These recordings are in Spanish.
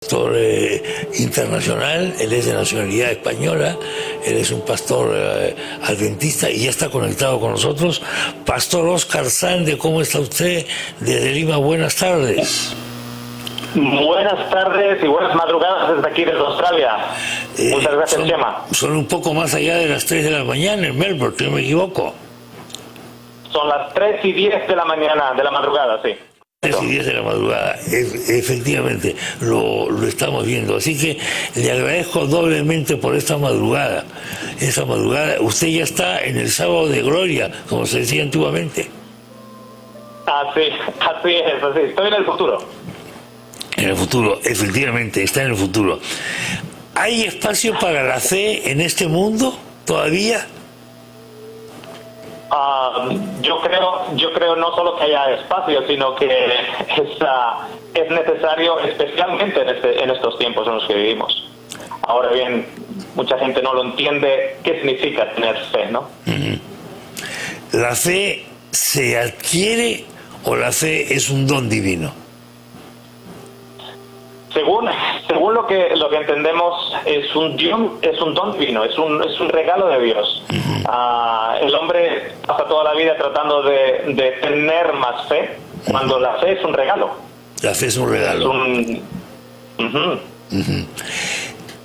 Pastor internacional, él es de nacionalidad española, él es un pastor adventista y ya está conectado con nosotros. Pastor Óscar Sande, ¿cómo está usted? Desde Lima, buenas tardes. Buenas tardes y buenas madrugadas desde aquí, desde Australia. Muchas gracias, Chema. Son un poco más allá de las 3 de la mañana en Melbourne, si no me equivoco. Son las 3:10 de la mañana, de la madrugada, sí. 3:10 de la madrugada, efectivamente, lo estamos viendo. Así que le agradezco doblemente por esta madrugada. Esa madrugada, usted ya está en el sábado de gloria, como se decía antiguamente. Así es, así. Estoy en el futuro. En el futuro, efectivamente, está en el futuro. ¿Hay espacio para la fe en este mundo todavía? Yo creo no solo que haya espacio, sino que es necesario, especialmente en estos tiempos en los que vivimos. Ahora bien, mucha gente no lo entiende qué significa tener fe, ¿no? ¿La fe se adquiere o la fe es un don divino? Según lo que entendemos, es un don divino, es un regalo de Dios. El hombre pasa toda la vida tratando de tener más fe, cuando la fe es un regalo. La fe es un regalo.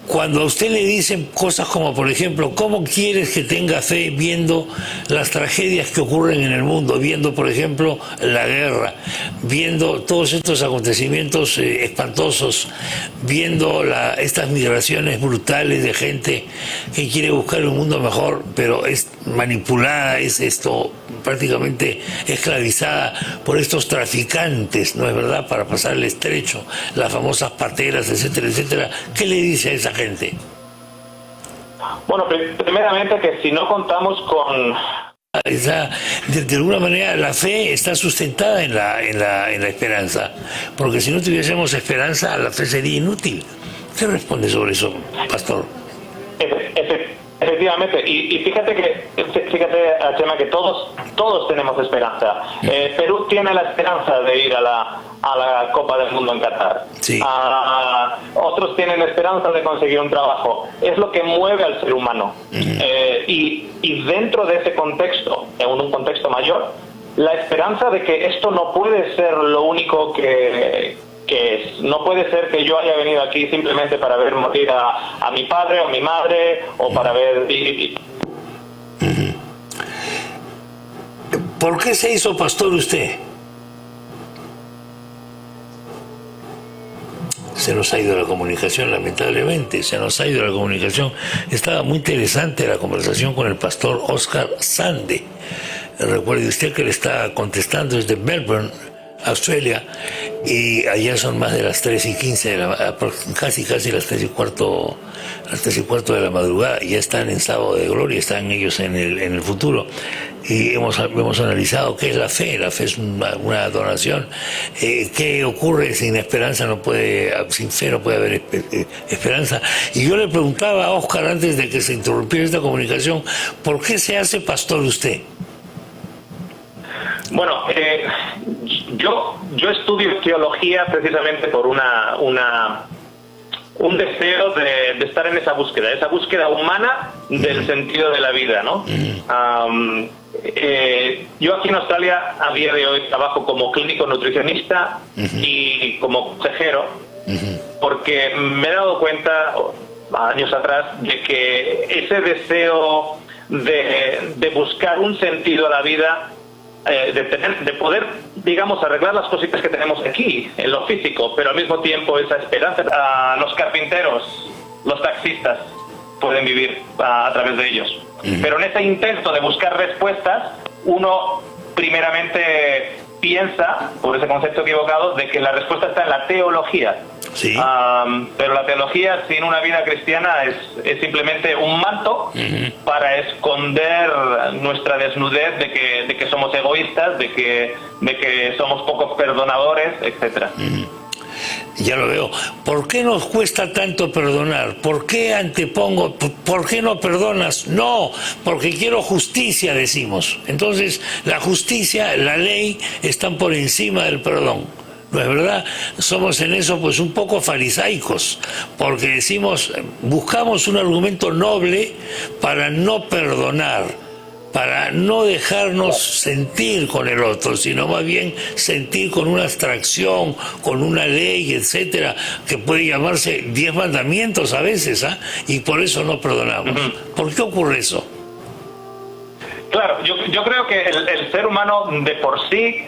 Cuando a usted le dicen cosas como, por ejemplo, ¿cómo quieres que tenga fe viendo las tragedias que ocurren en el mundo? Viendo, por ejemplo, la guerra, viendo todos estos acontecimientos espantosos, viendo estas migraciones brutales de gente que quiere buscar un mundo mejor, pero es manipulada, es prácticamente esclavizada por estos traficantes, ¿no es verdad?, para pasar el estrecho, las famosas pateras, etcétera, etcétera. ¿Qué le dice a esa gente? Bueno, primeramente que si no contamos con... De alguna manera la fe está sustentada en la esperanza, porque si no tuviésemos esperanza la fe sería inútil. ¿Qué responde sobre eso, pastor? Efectivamente, y fíjate, Chema, que todos tenemos esperanza. Perú tiene la esperanza de ir a la Copa del Mundo en Qatar. Sí. Otros tienen esperanza de conseguir un trabajo. Es lo que mueve al ser humano. Y dentro de ese contexto, en un contexto mayor, la esperanza de que esto no puede ser lo único que es. No puede ser que yo haya venido aquí simplemente para ver morir a mi padre o mi madre, o para ver... ¿Por qué se hizo pastor usted? Se nos ha ido la comunicación, lamentablemente, se nos ha ido la comunicación. Estaba muy interesante la conversación con el pastor Óscar Sande. Recuerde usted que le está contestando desde Melbourne, Australia, y allá son más de las 3:15, casi las 3:15 de la madrugada. Ya están en sábado de gloria, están ellos en el futuro. Y hemos analizado qué es la fe. La fe es una donación. ¿Qué ocurre sin esperanza? Sin fe no puede haber esperanza. Y yo le preguntaba a Óscar, antes de que se interrumpiera esta comunicación, ¿por qué se hace pastor usted? Bueno, yo estudio teología precisamente por un deseo de estar en esa búsqueda humana del sentido de la vida, ¿no? Yo aquí en Australia a día de hoy trabajo como clínico nutricionista y como consejero, porque me he dado cuenta años atrás de que ese deseo de buscar un sentido a la vida, de poder, digamos, arreglar las cositas que tenemos aquí en lo físico, pero al mismo tiempo esa esperanza. Los carpinteros, los taxistas pueden vivir a través de ellos. Pero en ese intento de buscar respuestas, uno primeramente piensa, por ese concepto equivocado, de que la respuesta está en la teología. Sí. Pero la teología sin una vida cristiana es simplemente un manto para esconder nuestra desnudez de que somos egoístas, de que somos pocos perdonadores, etcétera. Ya lo veo. ¿Por qué nos cuesta tanto perdonar? ¿Por qué por qué no perdonas? No, porque quiero justicia, decimos. Entonces, la justicia, la ley, están por encima del perdón. ¿no es verdad? Somos en eso pues un poco farisaicos, porque decimos, buscamos un argumento noble para no perdonar, para no dejarnos sentir con el otro, sino más bien sentir con una abstracción, con una ley, etcétera, que puede llamarse 10 mandamientos a veces, ¿ah? Y por eso no perdonamos. ¿Por qué ocurre eso? Claro, yo creo que el ser humano de por sí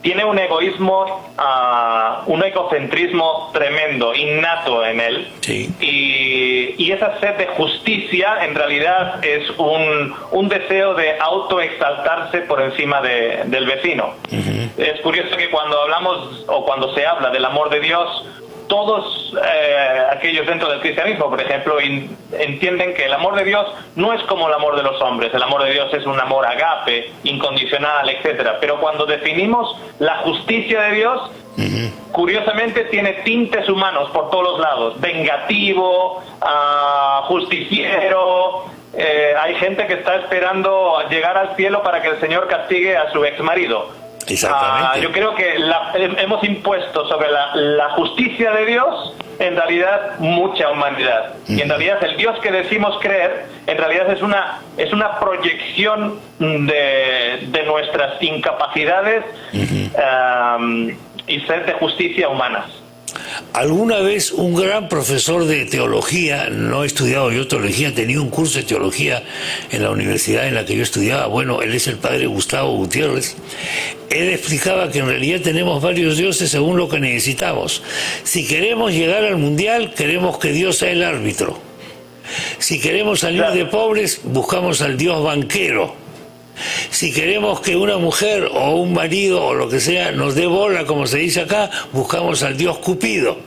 tiene un egoísmo, un egocentrismo tremendo, innato en él. Sí. Y esa sed de justicia en realidad es un deseo de autoexaltarse por encima del vecino. Es curioso que cuando hablamos o cuando se habla del amor de Dios, todos aquellos dentro del cristianismo, por ejemplo, entienden que el amor de Dios no es como el amor de los hombres. El amor de Dios es un amor agape, incondicional, etcétera. Pero cuando definimos la justicia de Dios, curiosamente tiene tintes humanos por todos los lados. Vengativo, justiciero. Hay gente que está esperando llegar al cielo para que el Señor castigue a su exmarido. Exactamente. Yo creo que hemos impuesto sobre la justicia de Dios en realidad mucha humanidad. Y en realidad el Dios que decimos creer en realidad es una proyección de nuestras incapacidades y sed de justicia humanas. Alguna vez un gran profesor de teología, no he estudiado yo teología, tenía un curso de teología en la universidad en la que yo estudiaba, bueno, él es el padre Gustavo Gutiérrez. Él explicaba que en realidad tenemos varios dioses según lo que necesitamos. Si queremos llegar al mundial, queremos que Dios sea el árbitro. Si queremos salir de pobres, buscamos al Dios banquero. Si queremos que una mujer o un marido o lo que sea nos dé bola, como se dice acá, buscamos al Dios Cupido.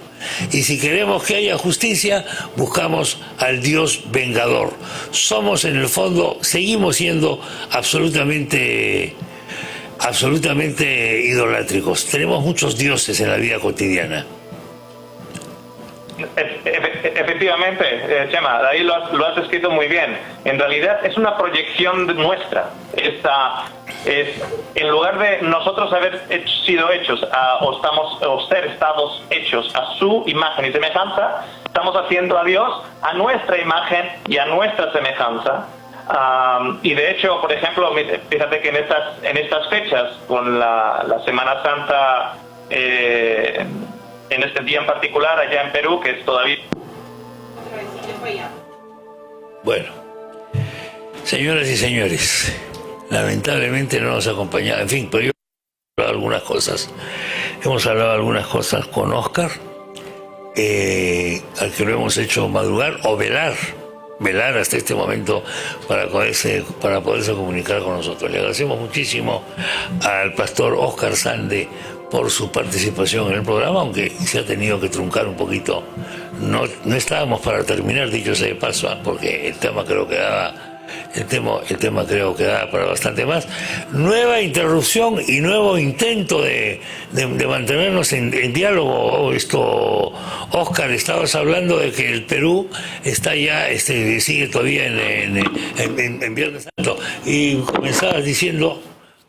Y si queremos que haya justicia, buscamos al Dios vengador. Somos en el fondo, seguimos siendo absolutamente idolátricos. Tenemos muchos dioses en la vida cotidiana. Efectivamente, Chema, ahí lo has escrito muy bien. En realidad es una proyección nuestra. En lugar de nosotros haber sido hechos o ser estados hechos a su imagen y semejanza, estamos haciendo a Dios a nuestra imagen y a nuestra semejanza. Y de hecho, por ejemplo, fíjate que en estas fechas, con la Semana Santa, en este día en particular allá en Perú, que es todavía... Bueno, señoras y señores, lamentablemente no nos acompañaba, en fin, pero yo he hablado hemos hablado algunas cosas con Óscar, al que lo hemos hecho madrugar o velar hasta este momento para poderse comunicar con nosotros. Le agradecemos muchísimo al pastor Óscar Sande por su participación en el programa, aunque se ha tenido que truncar un poquito. No estábamos para terminar, dicho sea de paso, porque el tema creo que daba para bastante más. Nueva interrupción y nuevo intento de mantenernos en diálogo. Óscar, estabas hablando de que el Perú está ya, sigue todavía en Viernes Santo, y comenzabas diciendo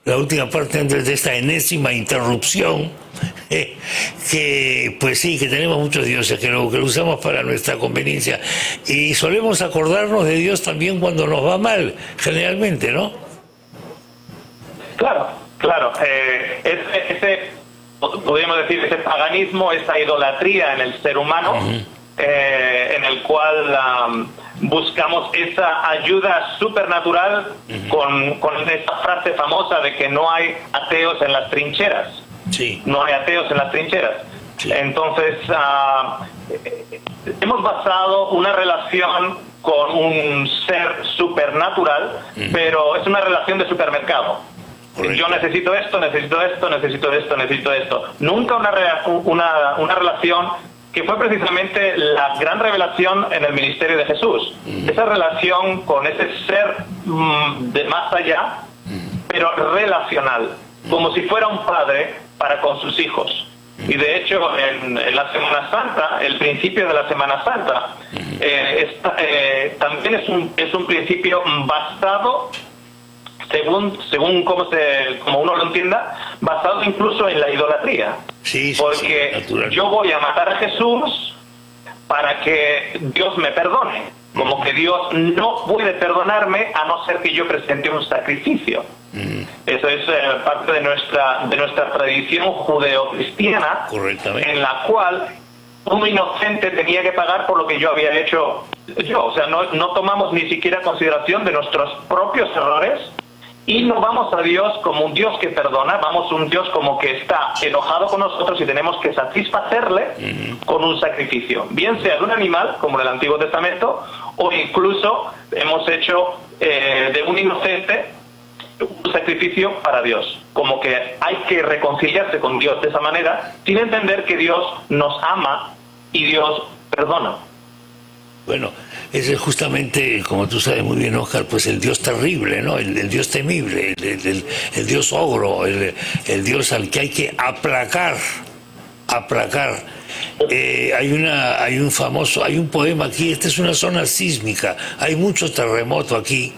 la última parte antes de esta enésima interrupción, que pues sí, que tenemos muchos dioses, que lo usamos para nuestra conveniencia, y solemos acordarnos de Dios también cuando nos va mal, generalmente, ¿no? Claro. Podríamos decir, ese paganismo, esa idolatría en el ser humano, en el cual buscamos esa ayuda supernatural con esa frase famosa de que no hay ateos en las trincheras. Sí. No hay ateos en las trincheras. Sí. Entonces, hemos basado una relación con un ser supernatural, pero es una relación de supermercado. Correcto. Yo necesito esto, necesito esto, necesito esto, necesito esto. Nunca una relación que fue precisamente la gran revelación en el ministerio de Jesús. Esa relación con ese ser de más allá, pero relacional, como si fuera un padre para con sus hijos. Y de hecho, en la Semana Santa, el principio de la Semana Santa, también es un principio basado según como uno lo entienda, basado incluso en la idolatría. Sí, porque yo voy a matar a Jesús para que Dios me perdone. Como que Dios no puede perdonarme a no ser que yo presente un sacrificio. Eso es parte de nuestra tradición judeo-cristiana, en la cual un inocente tenía que pagar por lo que yo había hecho yo. O sea, no tomamos ni siquiera consideración de nuestros propios errores y no vamos a Dios como un Dios que perdona, vamos a un Dios como que está enojado con nosotros y tenemos que satisfacerle con un sacrificio, bien sea de un animal, como en el Antiguo Testamento, o incluso hemos hecho de un inocente un sacrificio para Dios. Como que hay que reconciliarse con Dios de esa manera, sin entender que Dios nos ama y Dios perdona. Bueno, ese es justamente, como tú sabes muy bien, Oscar, pues el Dios terrible, ¿no? El Dios temible, el Dios ogro, el Dios al que hay que aplacar. Hay un poema aquí. Esta es una zona sísmica, hay mucho terremoto aquí,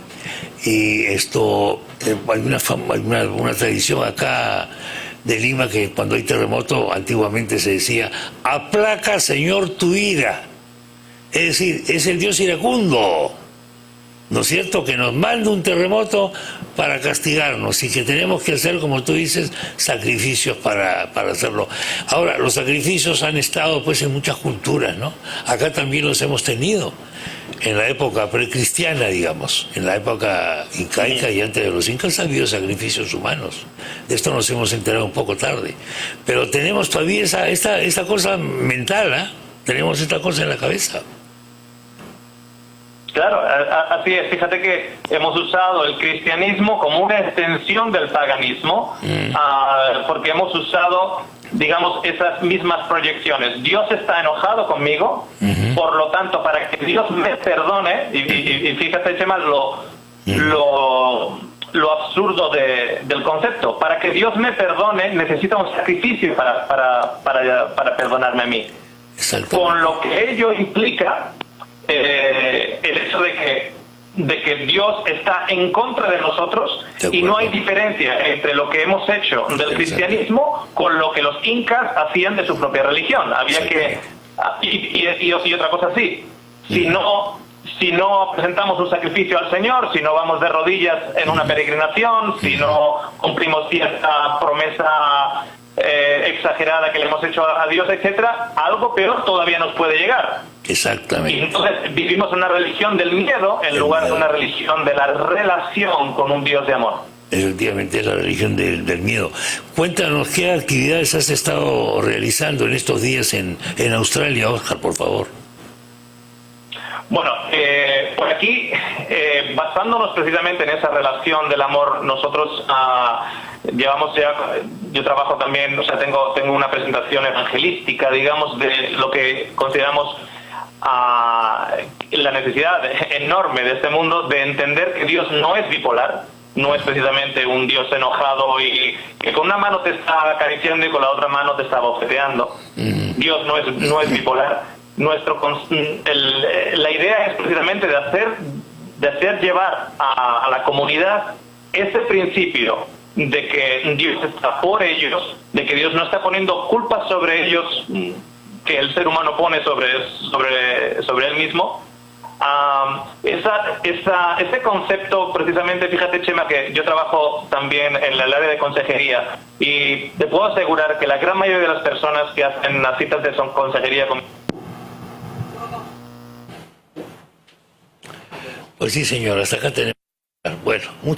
y esto hay una tradición acá de Lima que cuando hay terremoto antiguamente se decía: aplaca, Señor, tu ira. Es decir, es el Dios iracundo, ¿no es cierto?, que nos manda un terremoto para castigarnos y que tenemos que hacer, como tú dices, sacrificios para hacerlo. Ahora, los sacrificios han estado pues en muchas culturas, ¿no? Acá también los hemos tenido, en la época precristiana, digamos, en la época incaica y antes de los incas ha habido sacrificios humanos. De esto nos hemos enterado un poco tarde. Pero tenemos todavía esta cosa mental, ¿eh? Tenemos esta cosa en la cabeza. Claro, así es. Fíjate que hemos usado el cristianismo como una extensión del paganismo, porque hemos usado, digamos, esas mismas proyecciones. Dios está enojado conmigo, por lo tanto, para que Dios me perdone, y fíjate, Chema, lo absurdo del concepto. Para que Dios me perdone, necesita un sacrificio para perdonarme a mí. Con lo que ello implica el hecho de que Dios está en contra de nosotros y no hay diferencia entre lo que hemos hecho del cristianismo con lo que los incas hacían de su propia religión. Había que... Y otra cosa así, si no presentamos un sacrificio al Señor, si no vamos de rodillas en una peregrinación, si no cumplimos cierta promesa exagerada que le hemos hecho a Dios, etcétera, algo peor todavía nos puede llegar. Exactamente. Y entonces vivimos una religión del miedo en lugar de una religión de la relación con un Dios de amor. Efectivamente, es la religión del miedo. Cuéntanos qué actividades has estado realizando en estos días en Australia, Oscar, por favor. Bueno, por aquí, basándonos precisamente en esa relación del amor, nosotros llevamos ya, yo trabajo también, o sea, tengo una presentación evangelística, digamos, de lo que consideramos la necesidad enorme de este mundo de entender que Dios no es bipolar, no es precisamente un Dios enojado y que con una mano te está acariciando y con la otra mano te está bofeteando. Dios no es bipolar. La idea es precisamente de hacer llevar a la comunidad ese principio de que Dios está por ellos, de que Dios no está poniendo culpas sobre ellos que el ser humano pone sobre él mismo. Ese concepto, precisamente, fíjate, Chema, que yo trabajo también en el área de consejería y te puedo asegurar que la gran mayoría de las personas que hacen las citas de consejería Pues sí, señor, hasta acá tenemos. Bueno,